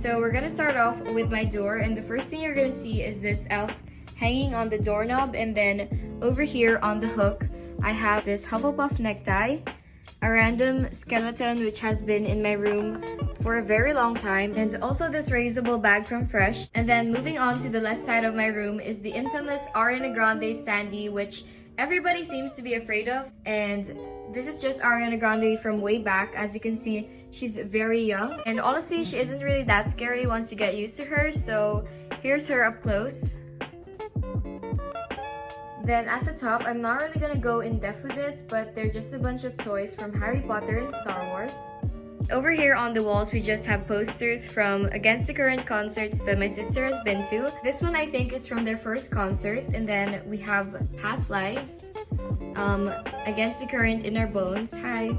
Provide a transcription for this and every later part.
So we're gonna start off with my door, and the first thing you're gonna see is this elf hanging on the doorknob, and then over here on the hook I have this Hufflepuff necktie, a random skeleton which has been in my room for a very long time, and also this reusable bag from Fresh. And then moving on to the left side of my room is the infamous Ariana Grande standee, which everybody seems to be afraid of, and this is just Ariana Grande from way back. As you can see, she's very young, and honestly she isn't really that scary once you get used to her. So here's her up close. Then at the top, I'm not really gonna go in depth with this, but they're just a bunch of toys from Harry Potter and Star Wars. Over here on the walls, we just have posters from Against the Current concerts that my sister has been to. This one I think is from their first concert, and then we have Past Lives, Against the Current in Our Bones, hi.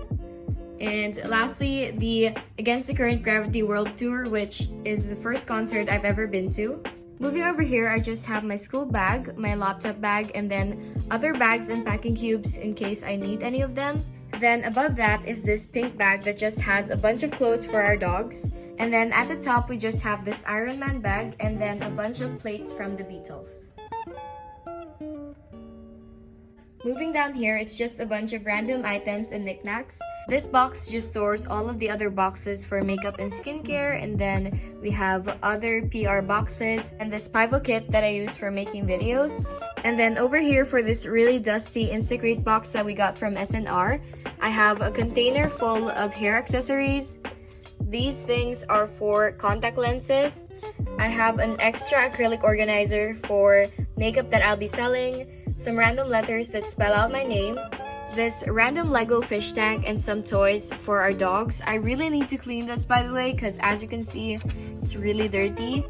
And lastly, the Against the Current Gravity World Tour, which is the first concert I've ever been to. Moving over here, I just have my school bag, my laptop bag, and then other bags and packing cubes in case I need any of them. Then above that is this pink bag that just has a bunch of clothes for our dogs. And then at the top, we just have this Iron Man bag and then a bunch of plates from the Beatles. Moving down here, it's just a bunch of random items and knickknacks. This box just stores all of the other boxes for makeup and skincare, and then we have other PR boxes and this pivot kit that I use for making videos. And then over here for this really dusty Instacrate box that we got from SNR, I have a container full of hair accessories. These things are for contact lenses. I have an extra acrylic organizer for makeup that I'll be selling, some random letters that spell out my name, this random Lego fish tank, and some toys for our dogs. I really need to clean this, by the way, because as you can see, it's really dirty.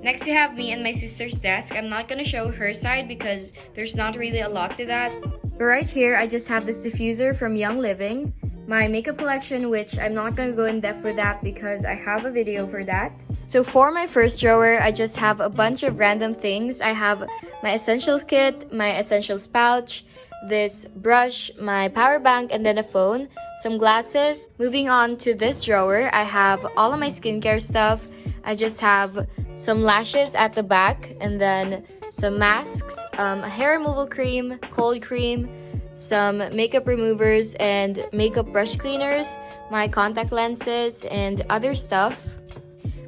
Next we have me and my sister's desk. I'm not gonna show her side because there's not really a lot to that. But right here, I just have this diffuser from Young Living, my makeup collection, which I'm not gonna go in depth with that because I have a video for that. So for my first drawer, I just have a bunch of random things. I have my essentials kit, my essentials pouch, this brush, my power bank, and then a phone, some glasses. Moving on to this drawer, I have all of my skincare stuff. I just have some lashes at the back, and then some masks, a hair removal cream, cold cream, some makeup removers and makeup brush cleaners, my contact lenses, and other stuff.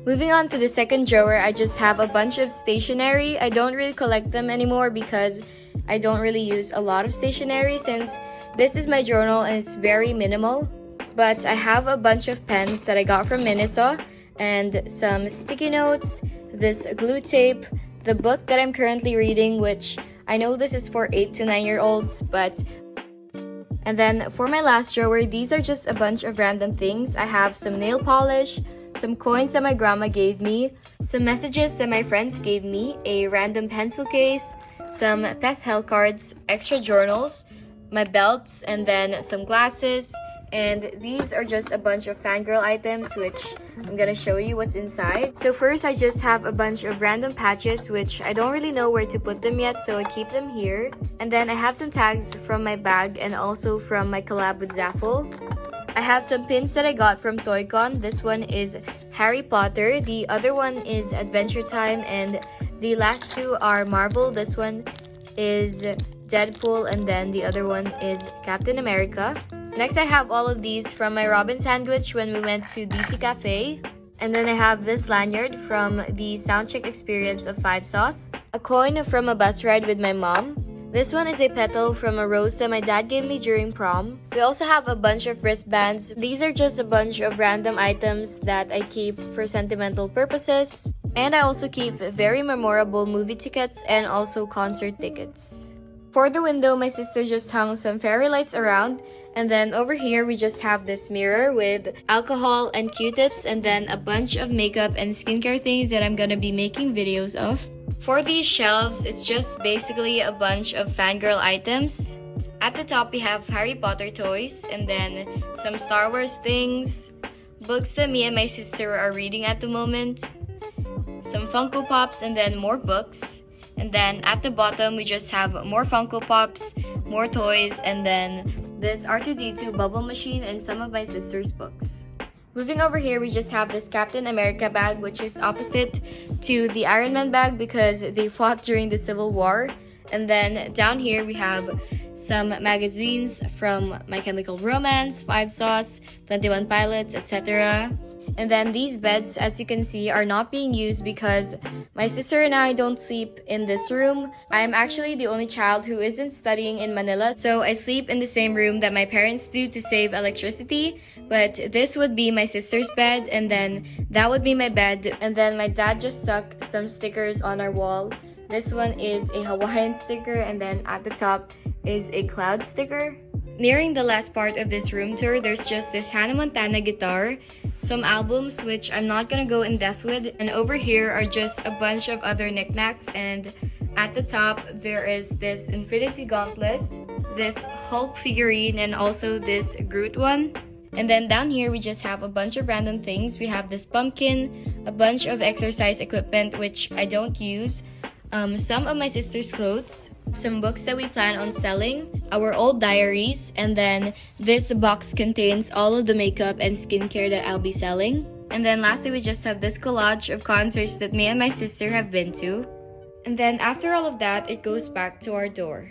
Moving on to the second drawer, I just have a bunch of stationery. I don't really collect them anymore because I don't really use a lot of stationery since this is my journal and it's very minimal. But I have a bunch of pens that I got from Miniso and some sticky notes, this glue tape, the book that I'm currently reading, which I know this is for 8 to 9-year-olds, but... And then for my last drawer, these are just a bunch of random things. I have some nail polish, some coins that my grandma gave me, some messages that my friends gave me, a random pencil case, some Pet Health cards, extra journals, my belts, and then some glasses. And these are just a bunch of fangirl items, which I'm gonna show you what's inside. So first, I just have a bunch of random patches, which I don't really know where to put them yet, so I keep them here. And then I have some tags from my bag and also from my collab with Zaffle. I have some pins that I got from ToyCon. This one is Harry Potter, the other one is Adventure Time, and the last two are Marvel. This one is Deadpool, and then the other one is Captain America. Next, I have all of these from my Robin sandwich when we went to DC Cafe. And then I have this lanyard from the Soundcheck Experience of 5 Sauce. A coin from a bus ride with my mom. This one is a petal from a rose that my dad gave me during prom. We also have a bunch of wristbands. These are just a bunch of random items that I keep for sentimental purposes. And I also keep very memorable movie tickets and also concert tickets. For the window, my sister just hung some fairy lights around. And then over here, we just have this mirror with alcohol and Q-tips, and then a bunch of makeup and skincare things that I'm gonna be making videos of. For these shelves, it's just basically a bunch of fangirl items. At the top, we have Harry Potter toys, and then some Star Wars things, books that me and my sister are reading at the moment, some Funko Pops, and then more books. And then at the bottom, we just have more Funko Pops, more toys, and then this R2-D2 bubble machine and some of my sister's books. Moving over here, we just have this Captain America bag, which is opposite to the Iron Man bag because they fought during the Civil War. And then down here, we have some magazines from My Chemical Romance, 5 Sauce, 21 Pilots, etc. And then these beds, as you can see, are not being used because my sister and I don't sleep in this room. I am actually the only child who isn't studying in Manila, so I sleep in the same room that my parents do to save electricity. But this would be my sister's bed, and then that would be my bed. And then my dad just stuck some stickers on our wall. This one is a Hawaiian sticker, and then at the top is a cloud sticker. Nearing the last part of this room tour, there's just this Hannah Montana guitar, some albums which I'm not gonna go in depth with, and over here are just a bunch of other knickknacks, and at the top there is this Infinity Gauntlet, this Hulk figurine, and also this Groot one. And then down here we just have a bunch of random things. We have this pumpkin, a bunch of exercise equipment which I don't use, some of my sister's clothes, some books that we plan on selling, our old diaries, and then this box contains all of the makeup and skincare that I'll be selling. And then lastly, we just have this collage of concerts that me and my sister have been to. And then after all of that, it goes back to our door.